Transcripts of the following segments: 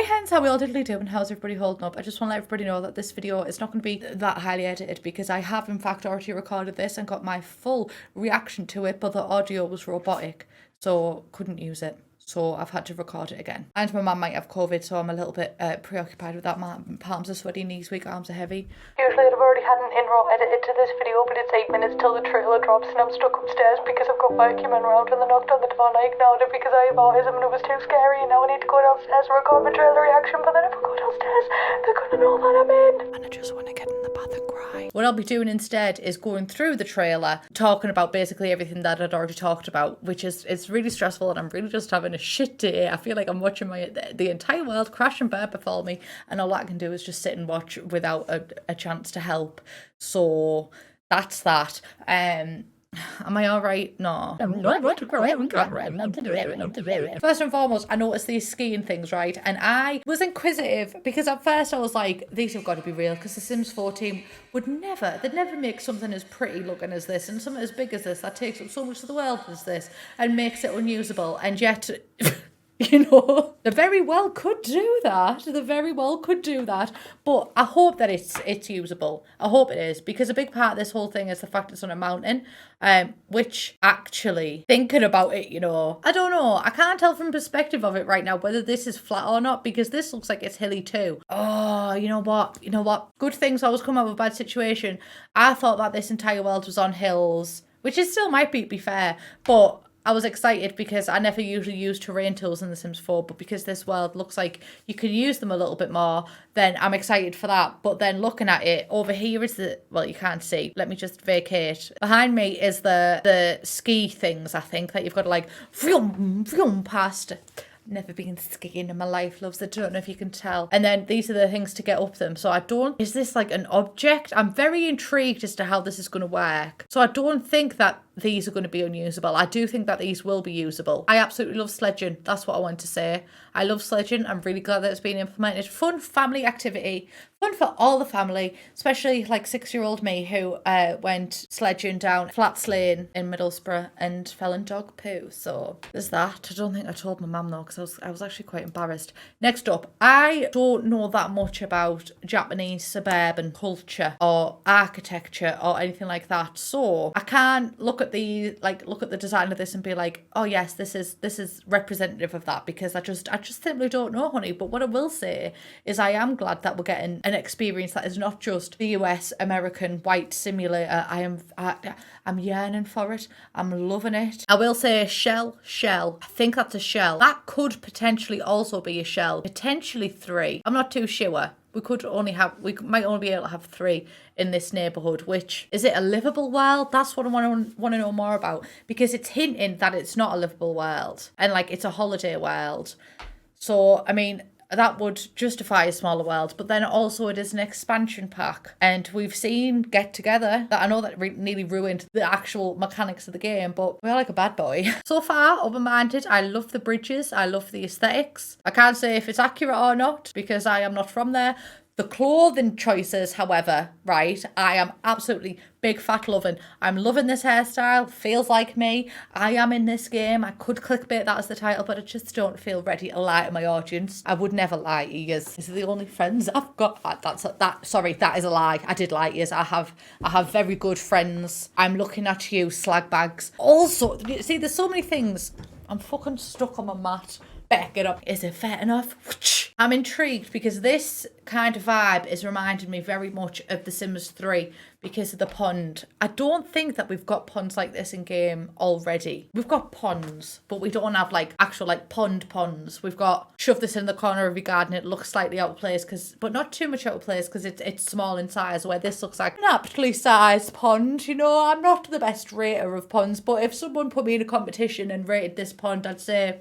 hens, how we all diddly do, and how's everybody holding up? I just want to let everybody know that this video is not going to be that highly edited because I have in fact already recorded this and got my full reaction to it, but the audio was robotic, so couldn't use it. So I've had to record it again. And my mum might have COVID, so I'm a little bit preoccupied with that. My palms are sweaty, knees weak, arms are heavy. Usually I'd have already had an intro edited to this video, but it's 8 minutes till the trailer drops and I'm stuck upstairs because I've got vacuum and around and they knocked on the door and I ignored it because I have autism and it was too scary and now I need to go downstairs and record my trailer reaction, but then if I go downstairs, they're gonna know that I'm in. And I just want to get in the bath and cry. What I'll be doing instead is going through the trailer, talking about basically everything that I'd already talked about, which is, it's really stressful and I'm really just having a shit day. I feel like I'm watching the entire world crash and burn before me, and all I can do is just sit and watch without a chance to help. So that's that. Am I all right? No. First and foremost, I noticed these skiing things, right? And I was inquisitive because at first I was like, these have got to be real because the Sims 4 team they'd never make something as pretty looking as this and something as big as this that takes up so much of the world as this and makes it unusable. And yet... You know, they very well could do that. But I hope that it's usable. I hope it is, because a big part of this whole thing is the fact it's on a mountain, which actually, thinking about it, you know, I don't know. I can't tell from perspective of it right now whether this is flat or not, because this looks like it's hilly too. Oh, you know what? Good things always come out of a bad situation. I thought that this entire world was on hills, which it still might be fair, but... I was excited because I never usually use terrain tools in The Sims 4, but because this world looks like you can use them a little bit more, then I'm excited for that. But then looking at it, over here is the, well, you can't see. Let me just vacate. Behind me is the ski things, I think, that you've got to like vroom, vroom past. Never been skiing in my life, loves. I don't know if you can tell. And then these are the things to get up them. So is this like an object? I'm very intrigued as to how this is going to work. So I don't think that these are going to be unusable. I do think that these will be usable. I absolutely love sledging. That's what I want to say. I love sledging. I'm really glad that it's been implemented. Fun family activity. Fun for all the family, especially like 6-year-old me who went sledging down Flats Lane in Middlesbrough and fell in dog poo. So there's that. I don't think I told my mum though, because I was actually quite embarrassed. Next up, I don't know that much about Japanese suburban culture or architecture or anything like that. So I can't look at the design of this and be like, oh yes, this is representative of that, because I just simply don't know, honey. But what I will say is I am glad that we're getting an experience that is not just the US American white simulator. I'm yearning for it. I'm loving it. I will say shell. I think that's a shell. That could potentially also be a shell. Potentially 3. I'm not too sure. We might only be able to have 3 in this neighbourhood, which, is it a livable world? That's what I want to know more about, because it's hinting that it's not a livable world and like it's a holiday world. So, I mean, that would justify a smaller world, but then also it is an expansion pack, and we've seen Get Together that I know that nearly ruined the actual mechanics of the game, but we're like a bad boy. So far, open-minded. I love the bridges, I love the aesthetics. I can't say if it's accurate or not because I am not from there. The clothing choices, however, right, I am absolutely big fat loving. I'm loving this hairstyle. Feels like me. I am in this game. I could clickbait that as the title, but I just don't feel ready to lie to my audience. I would never lie to you. These are the only friends I've got. Sorry, that is a lie. I did lie to you. I have very good friends. I'm looking at you, slag bags. Also, see, there's so many things. I'm fucking stuck on my mat. Back it up. Is it fair enough? I'm intrigued because this kind of vibe is reminding me very much of The Sims 3 because of the pond. I don't think that we've got ponds like this in game already. We've got ponds, but we don't have like actual like ponds. We've got shove this in the corner of your garden. It looks slightly out of place, but not too much out of place because it's small in size, where this looks like an aptly sized pond. You know, I'm not the best rater of ponds, but if someone put me in a competition and rated this pond, I'd say...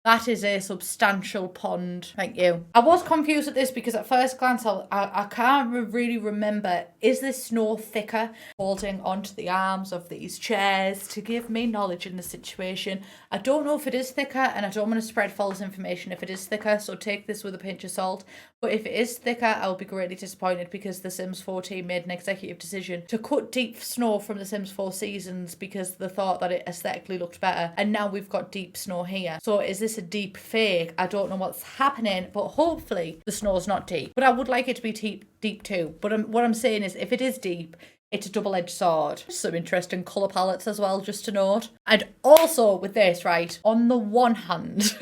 that is a substantial pond. Thank you. I was confused at this because at first glance, I can't really remember. Is this snow thicker? Holding onto the arms of these chairs to give me knowledge in the situation. I don't know if it is thicker, and I don't want to spread false information if it is thicker, so take this with a pinch of salt. But if it is thicker, I'll be greatly disappointed because the Sims 4 team made an executive decision to cut deep snow from the Sims 4 seasons because they thought that it aesthetically looked better. And now we've got deep snow here. So is this this a deep fake? I don't know what's happening, but hopefully the snow's not deep. But I would like it to be deep too. But what I'm saying is, if it is deep, it's a double-edged sword. Some interesting colour palettes as well, just to note. And also with this, right, on the one hand,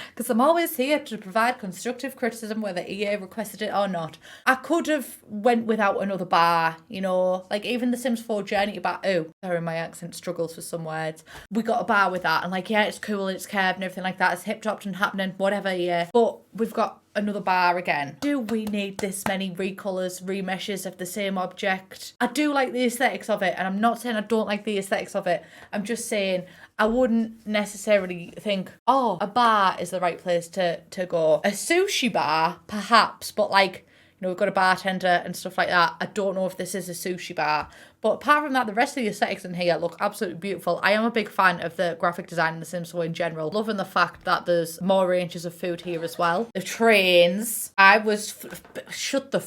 because I'm always here to provide constructive criticism whether EA requested it or not, I could have went without another bar, you know, like even the Sims 4 Journey bar. Oh, sorry, my accent struggles for some words. We got a bar with that, and like, yeah, it's cool and it's curved and everything like that. It's hip-topped and happening, whatever, yeah. But we've got another bar again. Do we need this many recolors, remeshes of the same object? I do like the aesthetics of it, and I'm not saying I don't like the aesthetics of it. I'm just saying I wouldn't necessarily think, oh, a bar is the right place to go. A sushi bar, perhaps, but like, you know, we've got a bartender and stuff like that. I don't know if this is a sushi bar. But apart from that, the rest of the aesthetics in here look absolutely beautiful. I am a big fan of the graphic design in The Sims 4 in general. Loving the fact that there's more ranges of food here as well. The trains. I was... shut the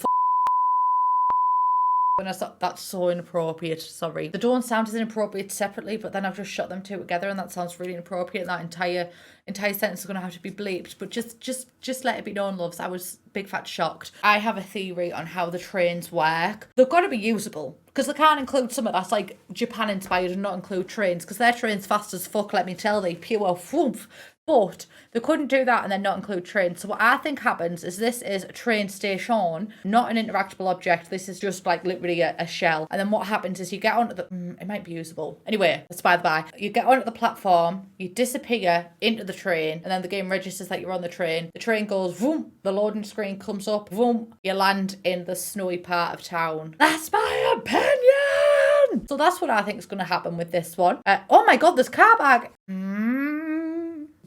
when I thought that's so inappropriate, sorry. The don't sound as inappropriate separately, but then I've just shot them two together and that sounds really inappropriate. That entire sentence is going to have to be bleeped, but just let it be known, loves. I was big fat shocked. I have a theory on how the trains work. They've got to be usable, because they can't include something that's like Japan inspired and not include trains, because their trains fast as fuck, let me tell thee, pure whoomph. But they couldn't do that and then not include trains. So what I think happens is this is a train station, not an interactable object. This is just like literally a shell. And then what happens is you get onto the... it might be usable. Anyway, that's by the by. You get onto the platform, you disappear into the train, and then the game registers that you're on the train. The train goes, vroom, the loading screen comes up, vroom, you land in the snowy part of town. That's my opinion! So that's what I think is going to happen with this one. Oh my god, there's car bag!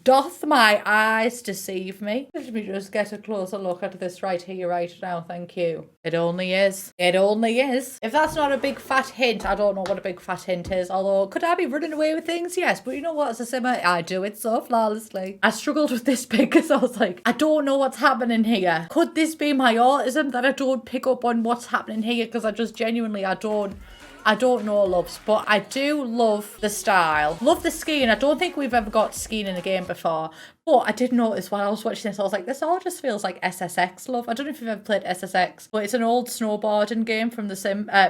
Doth my eyes deceive me? Let me just get a closer look at this right here, right now, thank you. It only is. It only is. If that's not a big fat hint, I don't know what a big fat hint is, although could I be running away with things? Yes, but you know what, as a simmer, I do it so flawlessly. I struggled with this bit because I was like, I don't know what's happening here. Could this be my autism that I don't pick up on what's happening here? Because I just genuinely, I don't know, loves, but I do love the style. Love the skiing. I don't think we've ever got skiing in a game before, but I did notice while I was watching this, I was like, this all just feels like SSX, love. I don't know if you've ever played SSX, but it's an old snowboarding game from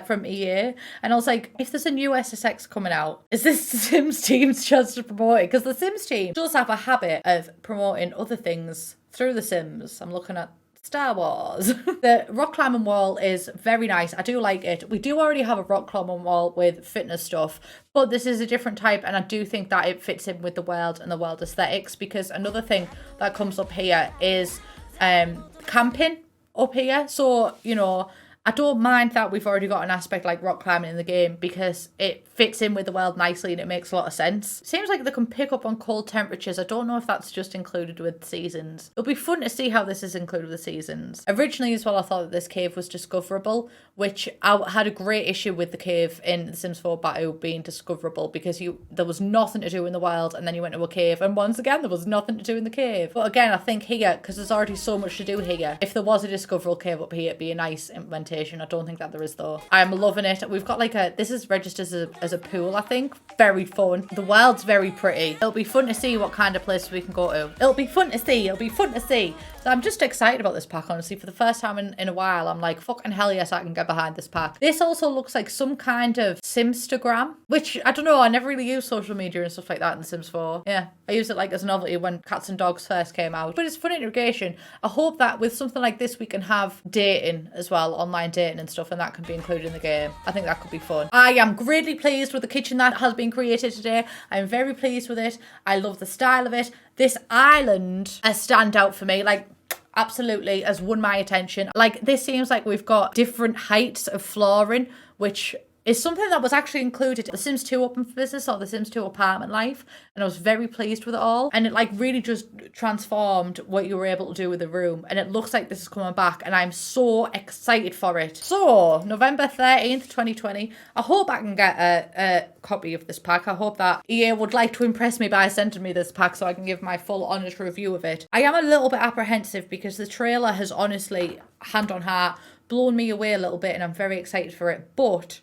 from EA. And I was like, if there's a new SSX coming out, is this the Sims team's chance to promote it? Because the Sims team does have a habit of promoting other things through the Sims. I'm looking at Star Wars. The rock climbing wall is very nice. I do like it. We do already have a rock climbing wall with fitness stuff, but this is a different type, and I do think that it fits in with the world and the world aesthetics, because another thing that comes up here is camping up here. So, you know, I don't mind that we've already got an aspect like rock climbing in the game, because it fits in with the world nicely and it makes a lot of sense. Seems like they can pick up on cold temperatures. I don't know if that's just included with seasons. It'll be fun to see how this is included with the seasons. Originally as well, I thought that this cave was discoverable, which I had a great issue with the cave in The Sims 4 Battle being discoverable, because there was nothing to do in the wild, and then you went to a cave and once again there was nothing to do in the cave. But again, I think here, because there's already so much to do here, if there was a discoverable cave up here, it'd be a nice implementation. I don't think that there is though. I am loving it. We've got like this is registered as a pool, I think. Very fun. The world's very pretty. It'll be fun to see what kind of places we can go to. It'll be fun to see. It'll be fun to see. So I'm just excited about this pack, honestly. For the first time in a while, I'm like, fucking hell yes, I can get behind this pack. This also looks like some kind of Simstagram, which, I don't know, I never really used social media and stuff like that in The Sims 4. Yeah, I used it like as a novelty when Cats and Dogs first came out. But it's fun integration. I hope that with something like this, we can have dating as well, online dating and stuff, and that can be included in the game. I think that could be fun. I am greatly pleased with the kitchen that has been created today. I'm very pleased with it. I love the style of it. This island a standout for me, like, absolutely has won my attention. Like, this seems like we've got different heights of flooring, which is something that was actually included in The Sims 2 Open for Business or The Sims 2 Apartment Life, and I was very pleased with it all. And it like really just transformed what you were able to do with the room, and it looks like this is coming back, and I'm so excited for it. So November 13th 2020, I hope I can get a copy of this pack. I hope that EA would like to impress me by sending me this pack so I can give my full honest review of it. I am a little bit apprehensive because the trailer has honestly, hand on heart, blown me away a little bit, and I'm very excited for it, but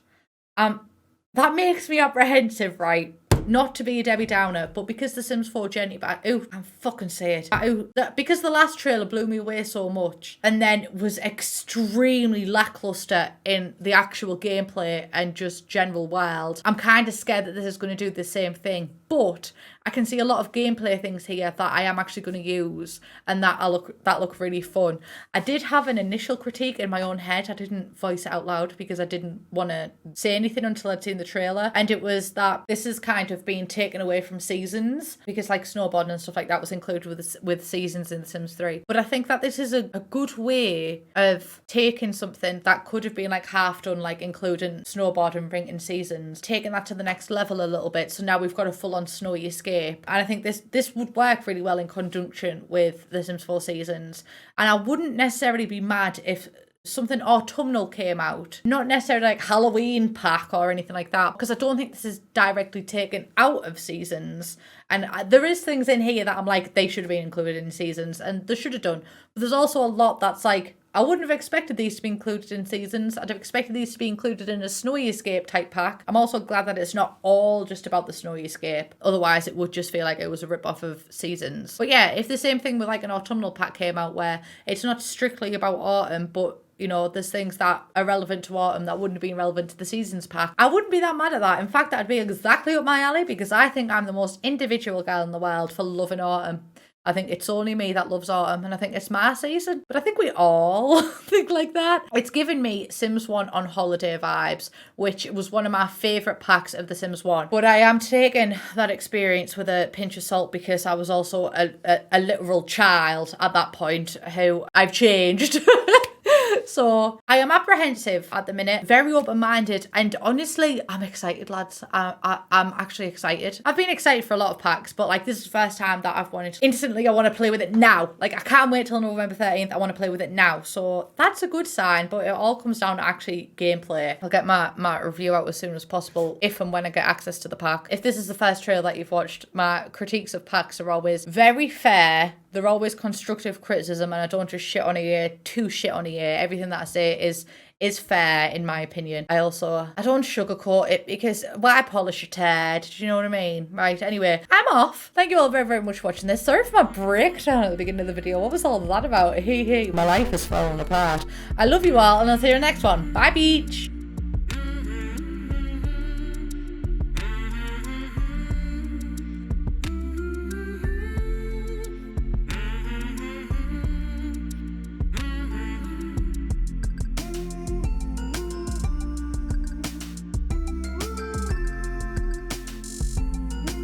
that makes me apprehensive, right? not to be a Debbie Downer, but because The Sims 4 Journey, I'm fucking say it. Because the last trailer blew me away so much and then was extremely lackluster in the actual gameplay and just general world, I'm kind of scared that this is going to do the same thing. But I can see a lot of gameplay things here that I am actually going to use and that look really fun. I did have an initial critique in my own head. I didn't voice it out loud because I didn't want to say anything until I'd seen the trailer. And it was that this is kind of being taken away from seasons because like snowboarding and stuff like that was included with seasons in The Sims 3. But I think that this is a good way of taking something that could have been like half done, like including snowboarding and bringing seasons, taking that to the next level a little bit. So now we've got a full-on snowy escape. And I think this would work really well in conjunction with The Sims 4 Seasons. And I wouldn't necessarily be mad if something autumnal came out, not necessarily like Halloween pack or anything like that, because I don't think this is directly taken out of seasons. And there is things in here that I'm like, they should have been included in seasons, and they should have done. But there's also a lot that's like, I wouldn't have expected these to be included in seasons. I'd have expected these to be included in a snowy escape type pack. I'm also glad that it's not all just about the snowy escape. Otherwise, it would just feel like it was a rip-off of seasons. But yeah, if the same thing with like an autumnal pack came out where it's not strictly about autumn, but you know, there's things that are relevant to autumn that wouldn't have been relevant to the seasons pack, I wouldn't be that mad at that. In fact, that'd be exactly up my alley because I think I'm the most individual girl in the world for loving autumn. I think it's only me that loves autumn and I think it's my season. But I think we all think like that. It's given me Sims 1 on holiday vibes, which was one of my favourite packs of The Sims 1. But I am taking that experience with a pinch of salt because I was also a literal child at that point who I've changed. So I am apprehensive at the minute, very open-minded, and honestly, I'm excited, lads. I'm actually excited. I've been excited for a lot of packs, but like this is the first time that I've wanted instantly. I want to play with it now. Like I can't wait till November 13th. I want to play with it now. So that's a good sign, but it all comes down to actually gameplay. I'll get my review out as soon as possible if and when I get access to the pack. If this is the first trailer that you've watched, my critiques of packs are always very fair. They're always constructive criticism, and I don't just shit on a year to shit on a year. Everything that I say is fair in my opinion. I don't sugarcoat it because why polish your turd? Do you know what I mean? Right, anyway, I'm off. Thank you all very, very much for watching this. Sorry for my breakdown at the beginning of the video. What was all that about? Hey, my life is falling apart. I love you all, and I'll see you in the next one. Bye, beach.